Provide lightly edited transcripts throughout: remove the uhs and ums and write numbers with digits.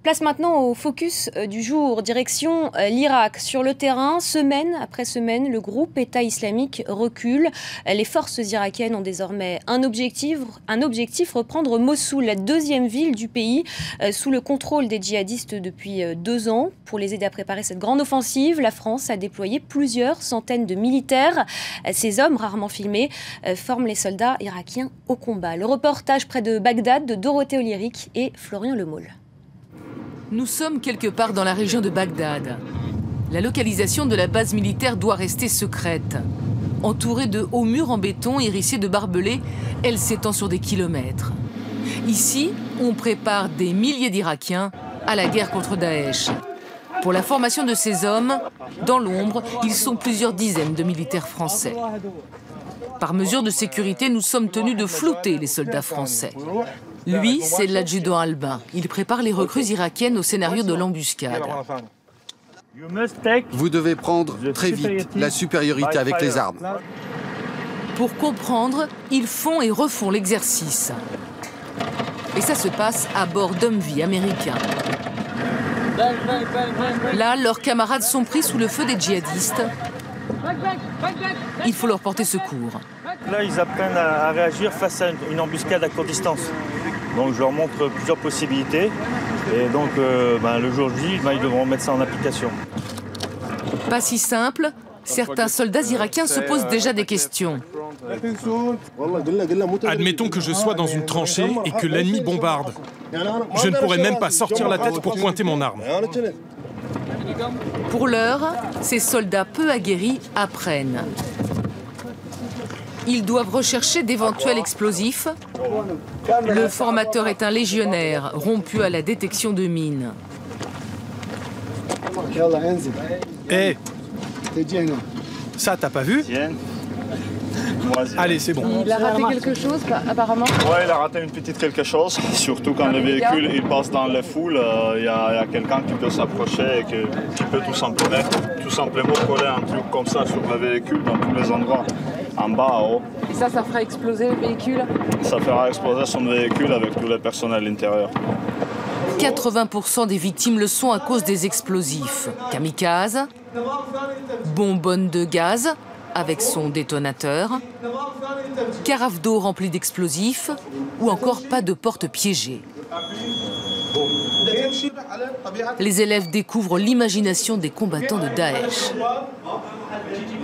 Place maintenant au focus du jour, direction l'Irak. Sur le terrain, semaine après semaine, le groupe État islamique recule. Les forces irakiennes ont désormais un objectif, reprendre Mossoul, la deuxième ville du pays, sous le contrôle des djihadistes depuis 2 ans. Pour les aider à préparer cette grande offensive, la France a déployé plusieurs centaines de militaires. Ces hommes, rarement filmés, forment les soldats irakiens au combat. Le reportage près de Bagdad de Dorothée Olyric et Florian Lemoule. Nous sommes quelque part dans la région de Bagdad. La localisation de la base militaire doit rester secrète. Entourée de hauts murs en béton hérissés de barbelés, elle s'étend sur des kilomètres. Ici, on prépare des milliers d'Irakiens à la guerre contre Daesh. Pour la formation de ces hommes, dans l'ombre, ils sont plusieurs dizaines de militaires français. Par mesure de sécurité, nous sommes tenus de flouter les soldats français. Lui, c'est l'adjudant Albin. Il prépare les recrues irakiennes au scénario de l'embuscade. Vous devez prendre très vite la supériorité avec les armes. Pour comprendre, ils font et refont l'exercice. Et ça se passe à bord d'Humvee américains. Là, leurs camarades sont pris sous le feu des djihadistes. Il faut leur porter secours. Là, ils apprennent à réagir face à une embuscade à courte distance. Donc, je leur montre plusieurs possibilités. Et donc, le jour J, ils devront mettre ça en application. Pas si simple. Certains soldats irakiens se posent déjà des questions. Admettons que je sois dans une tranchée et que l'ennemi bombarde. Je ne pourrais même pas sortir la tête pour pointer mon arme. Pour l'heure, ces soldats peu aguerris apprennent. Ils doivent rechercher d'éventuels explosifs. Le formateur est un légionnaire, rompu à la détection de mines. Hé, ça t'as pas vu? Allez, c'est bon. Il a raté quelque chose, apparemment? Ouais, il a raté une petite quelque chose. Surtout quand le véhicule il passe dans la foule, il y a quelqu'un qui peut s'approcher et qui peut tout simplement coller un truc comme ça sur le véhicule dans tous les endroits, en bas, en haut. Et ça fera exploser le véhicule? Ça fera exploser son véhicule avec tout le personnel intérieur. 80% des victimes le sont à cause des explosifs. Kamikaze, bonbonne de gaz avec son détonateur, carafe d'eau remplie d'explosifs ou encore pas de porte piégée. Les élèves découvrent l'imagination des combattants de Daesh.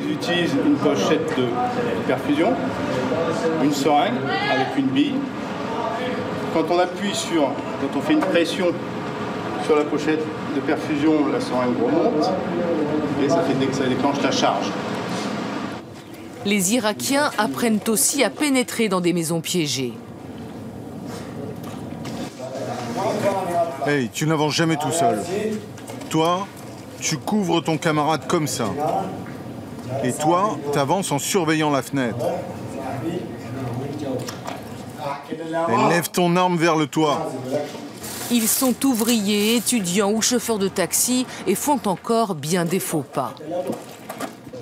Ils utilisent une pochette de perfusion, une seringue avec une bille. Quand on fait une pression sur la pochette de perfusion, la seringue remonte et ça déclenche la charge. Les Irakiens apprennent aussi à pénétrer dans des maisons piégées. Hey, tu n'avances jamais tout seul. Toi, tu couvres ton camarade comme ça. Et toi, t'avances en surveillant la fenêtre. Et lève ton arme vers le toit. Ils sont ouvriers, étudiants ou chauffeurs de taxi et font encore bien des faux pas.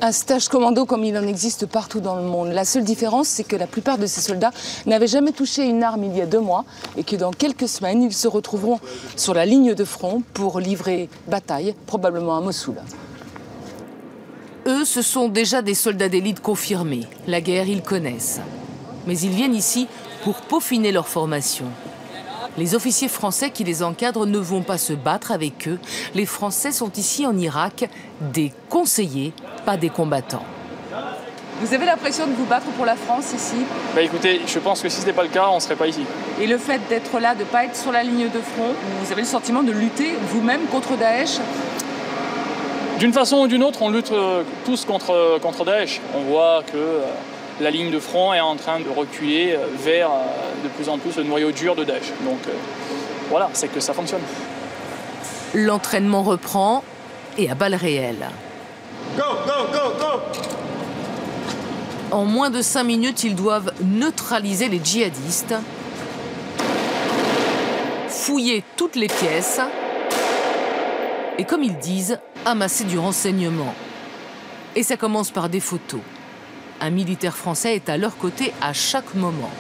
Un stage commando comme il en existe partout dans le monde. La seule différence, c'est que la plupart de ces soldats n'avaient jamais touché une arme il y a 2 mois et que dans quelques semaines, ils se retrouveront sur la ligne de front pour livrer bataille, probablement à Mossoul. Eux, ce sont déjà des soldats d'élite confirmés. La guerre, ils connaissent. Mais ils viennent ici pour peaufiner leur formation. Les officiers français qui les encadrent ne vont pas se battre avec eux. Les Français sont ici en Irak des conseillers, pas des combattants. Vous avez l'impression de vous battre pour la France ici? Écoutez, je pense que si ce n'était pas le cas, on ne serait pas ici. Et le fait d'être là, de ne pas être sur la ligne de front, vous avez le sentiment de lutter vous-même contre Daesh? D'une façon ou d'une autre, on lutte tous contre Daesh. On voit que la ligne de front est en train de reculer vers de plus en plus le noyau dur de Daesh. Donc voilà, c'est que ça fonctionne. L'entraînement reprend et à balles réelles. Go, go, go, go! En moins de 5 minutes, ils doivent neutraliser les djihadistes, fouiller toutes les pièces et, comme ils disent, amasser du renseignement. Et ça commence par des photos. Un militaire français est à leur côté à chaque moment.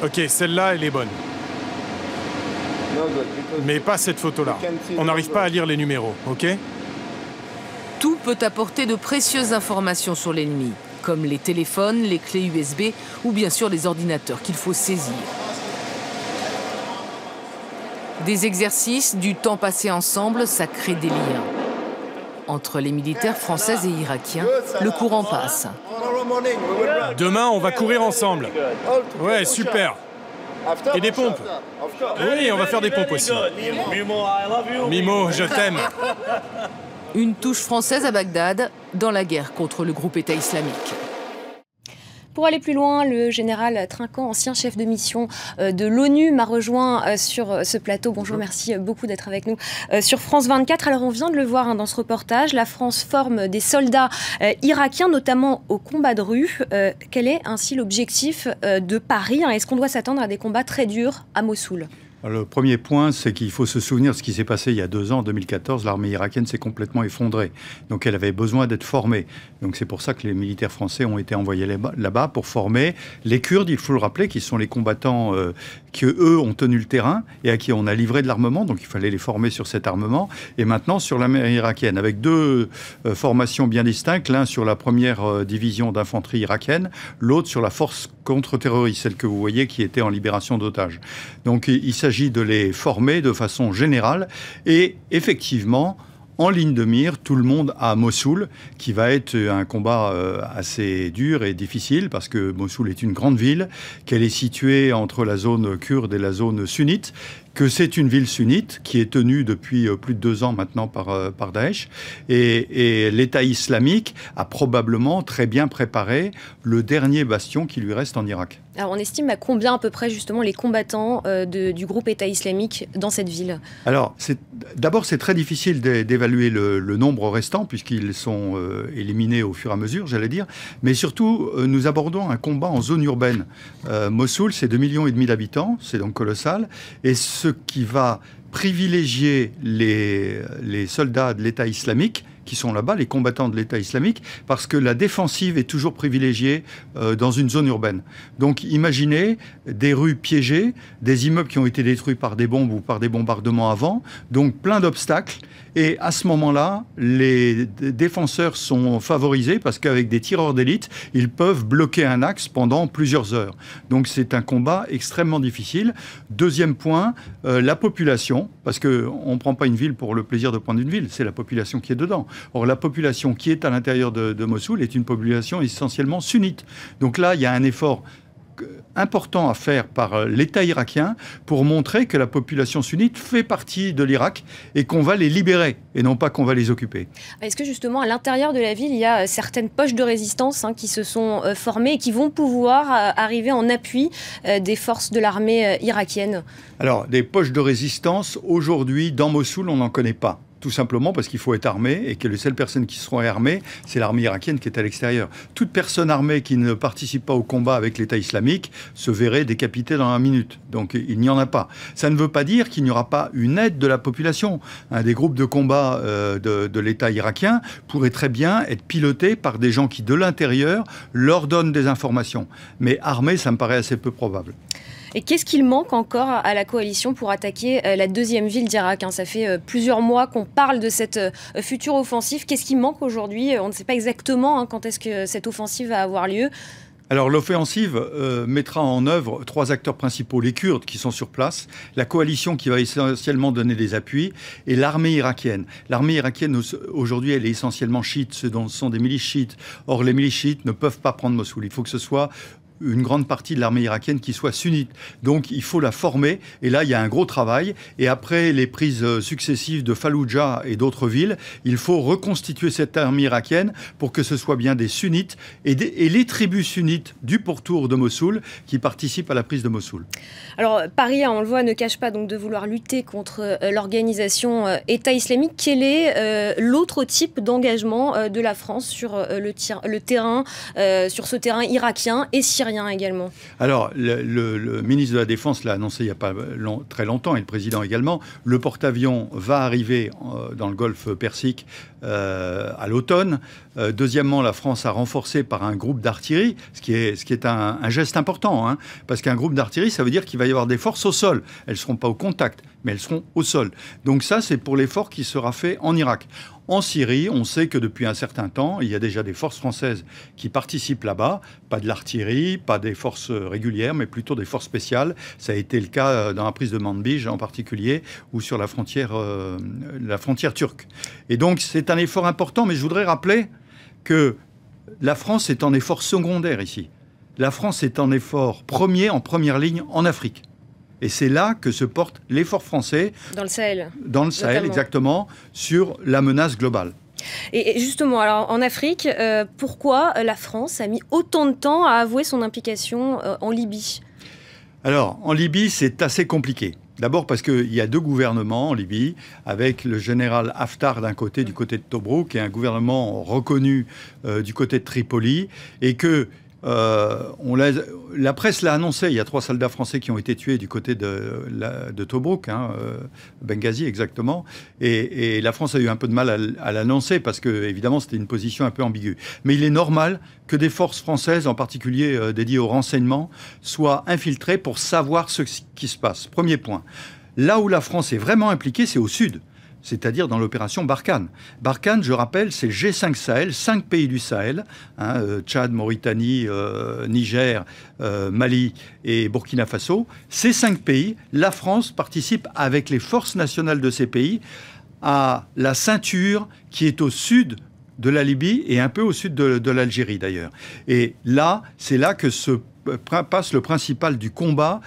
Ok, celle-là, elle est bonne. Mais pas cette photo-là. On n'arrive pas à lire les numéros, ok? Tout peut apporter de précieuses informations sur l'ennemi, comme les téléphones, les clés USB ou bien sûr les ordinateurs qu'il faut saisir. Des exercices, du temps passé ensemble, ça crée des liens. Entre les militaires français et irakiens, le courant passe. Demain, on va courir ensemble. Ouais, super. Et des pompes. Oui, on va faire des pompes aussi. Mimo, je t'aime. Une touche française à Bagdad, dans la guerre contre le groupe État islamique. Pour aller plus loin, le général Trinquant, ancien chef de mission de l'ONU, m'a rejoint sur ce plateau. Bonjour, merci beaucoup d'être avec nous sur France 24. Alors, on vient de le voir dans ce reportage, la France forme des soldats irakiens, notamment au combat de rue. Quel est ainsi l'objectif de Paris? Est-ce qu'on doit s'attendre à des combats très durs à Mossoul? Le premier point, c'est qu'il faut se souvenir de ce qui s'est passé il y a 2 ans, en 2014. L'armée irakienne s'est complètement effondrée. Donc elle avait besoin d'être formée. Donc c'est pour ça que les militaires français ont été envoyés là-bas pour former les Kurdes, il faut le rappeler, qui sont les combattants qui, eux, ont tenu le terrain et à qui on a livré de l'armement. Donc il fallait les former sur cet armement. Et maintenant sur l'armée irakienne, avec 2 formations bien distinctes. L'un sur la première division d'infanterie irakienne, l'autre sur la force contre-terroriste, celle que vous voyez qui était en libération d'otages. Donc il s'agit de les former de façon générale et effectivement, en ligne de mire, tout le monde à Mossoul, qui va être un combat assez dur et difficile parce que Mossoul est une grande ville, qu'elle est située entre la zone kurde et la zone sunnite, que c'est une ville sunnite qui est tenue depuis plus de 2 ans maintenant par Daesh. Et l'État islamique a probablement très bien préparé le dernier bastion qui lui reste en Irak. Alors on estime à combien à peu près justement les combattants du groupe État islamique dans cette ville? Alors d'abord c'est très difficile d'évaluer le nombre restant puisqu'ils sont éliminés au fur et à mesure, j'allais dire. Mais surtout nous abordons un combat en zone urbaine. Mossoul c'est 2,5 millions d'habitants, c'est donc colossal. Et ce qui va privilégier les soldats de l'État islamique qui sont là-bas, les combattants de l'État islamique, parce que la défensive est toujours privilégiée dans une zone urbaine. Donc imaginez des rues piégées, des immeubles qui ont été détruits par des bombes ou par des bombardements avant, donc plein d'obstacles. Et à ce moment-là, les défenseurs sont favorisés parce qu'avec des tireurs d'élite, ils peuvent bloquer un axe pendant plusieurs heures. Donc c'est un combat extrêmement difficile. Deuxième point, la population, parce qu'on ne prend pas une ville pour le plaisir de prendre une ville, c'est la population qui est dedans. Or, la population qui est à l'intérieur de Mossoul est une population essentiellement sunnite. Donc là, il y a un effort important à faire par l'État irakien pour montrer que la population sunnite fait partie de l'Irak et qu'on va les libérer et non pas qu'on va les occuper. Est-ce que justement à l'intérieur de la ville, il y a certaines poches de résistance qui se sont formées et qui vont pouvoir arriver en appui des forces de l'armée irakienne? Alors, des poches de résistance, aujourd'hui, dans Mossoul, on n'en connaît pas. Tout simplement parce qu'il faut être armé et que les seules personnes qui seront armées, c'est l'armée irakienne qui est à l'extérieur. Toute personne armée qui ne participe pas au combat avec l'État islamique se verrait décapitée dans 1 minute. Donc il n'y en a pas. Ça ne veut pas dire qu'il n'y aura pas une aide de la population. Des groupes de combat de l'État irakien pourraient très bien être pilotés par des gens qui, de l'intérieur, leur donnent des informations. Mais armés, ça me paraît assez peu probable. Et qu'est-ce qu'il manque encore à la coalition pour attaquer la 2e ville d'Irak? Ça fait plusieurs mois qu'on parle de cette future offensive. Qu'est-ce qui manque aujourd'hui? On ne sait pas exactement quand est-ce que cette offensive va avoir lieu. Alors l'offensive mettra en œuvre 3 acteurs principaux, les Kurdes qui sont sur place, la coalition qui va essentiellement donner des appuis et l'armée irakienne. L'armée irakienne aujourd'hui elle est essentiellement chiite, ce sont des milices chiites. Or les milices chiites ne peuvent pas prendre Mossoul, il faut que ce soit une grande partie de l'armée irakienne qui soit sunnite. Donc il faut la former et là il y a un gros travail et après les prises successives de Fallujah et d'autres villes, il faut reconstituer cette armée irakienne pour que ce soit bien des sunnites et les tribus sunnites du pourtour de Mossoul qui participent à la prise de Mossoul. Alors Paris, on le voit, ne cache pas donc de vouloir lutter contre l'organisation État islamique. Quel est l'autre type d'engagement de la France sur le terrain, sur ce terrain irakien et syrien également? Alors, le ministre de la Défense l'a annoncé il n'y a pas très longtemps, et le président également, le porte-avions va arriver dans le golfe Persique à l'automne. Deuxièmement, la France a renforcé par un groupe d'artillerie, ce qui est un geste important, parce qu'un groupe d'artillerie, ça veut dire qu'il va y avoir des forces au sol. Elles ne seront pas au contact, mais elles seront au sol. Donc ça, c'est pour l'effort qui sera fait en Irak. En Syrie, on sait que depuis un certain temps, il y a déjà des forces françaises qui participent là-bas, pas de l'artillerie, pas des forces régulières, mais plutôt des forces spéciales. Ça a été le cas dans la prise de Manbij en particulier, ou sur la frontière turque. Et donc c'est un effort important, mais je voudrais rappeler que la France est en effort secondaire ici. La France est en effort premier, en première ligne en Afrique. Et c'est là que se porte l'effort français. Dans le Sahel. Dans le Sahel, notamment. Exactement, sur la menace globale. Et justement, alors en Afrique, pourquoi la France a mis autant de temps à avouer son implication en Libye? Alors, en Libye, c'est assez compliqué. D'abord parce qu'il y a deux gouvernements en Libye, avec le général Haftar d'un côté, du côté de Tobrouk, et un gouvernement reconnu du côté de Tripoli, et que la presse l'a annoncé, il y a 3 soldats français qui ont été tués du côté de Tobrouk, Benghazi exactement, et la France a eu un peu de mal à l'annoncer parce que évidemment c'était une position un peu ambiguë. Mais il est normal que des forces françaises, en particulier dédiées au renseignement, soient infiltrées pour savoir ce qui se passe. Premier point. Là où la France est vraiment impliquée, c'est au sud. C'est-à-dire dans l'opération Barkhane. Barkhane, je rappelle, c'est G5 Sahel, 5 pays du Sahel, Tchad, Mauritanie, Niger, Mali et Burkina Faso. Ces 5 pays, la France participe avec les forces nationales de ces pays à la ceinture qui est au sud de la Libye et un peu au sud de l'Algérie d'ailleurs. Et là, c'est là que se passe le principal du combat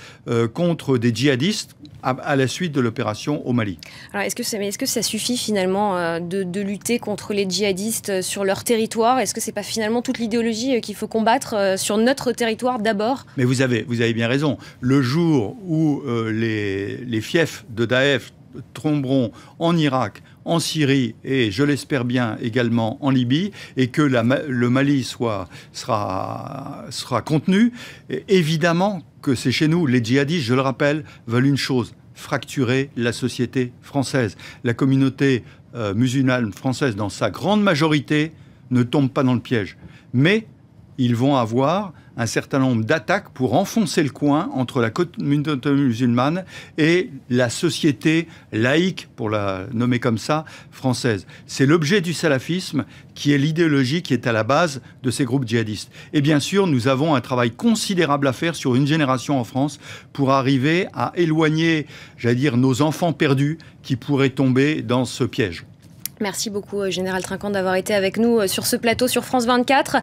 contre des djihadistes à la suite de l'opération au Mali. Alors, est-ce que ça suffit finalement de lutter contre les djihadistes sur leur territoire? Est-ce que c'est pas finalement toute l'idéologie qu'il faut combattre sur notre territoire d'abord? Mais vous avez bien raison. Le jour où les fiefs de Daesh tomberont en Irak, en Syrie et, je l'espère bien, également en Libye, et que le Mali sera contenu, évidemment que c'est chez nous. Les djihadistes, je le rappelle, veulent une chose, fracturer la société française. La communauté musulmane française, dans sa grande majorité, ne tombe pas dans le piège. Mais ils vont avoir un certain nombre d'attaques pour enfoncer le coin entre la communauté musulmane et la société laïque, pour la nommer comme ça, française. C'est l'objet du salafisme qui est l'idéologie qui est à la base de ces groupes djihadistes. Et bien sûr, nous avons un travail considérable à faire sur une génération en France pour arriver à éloigner, j'allais dire, nos enfants perdus qui pourraient tomber dans ce piège. Merci beaucoup, Général Trinquant, d'avoir été avec nous sur ce plateau sur France 24.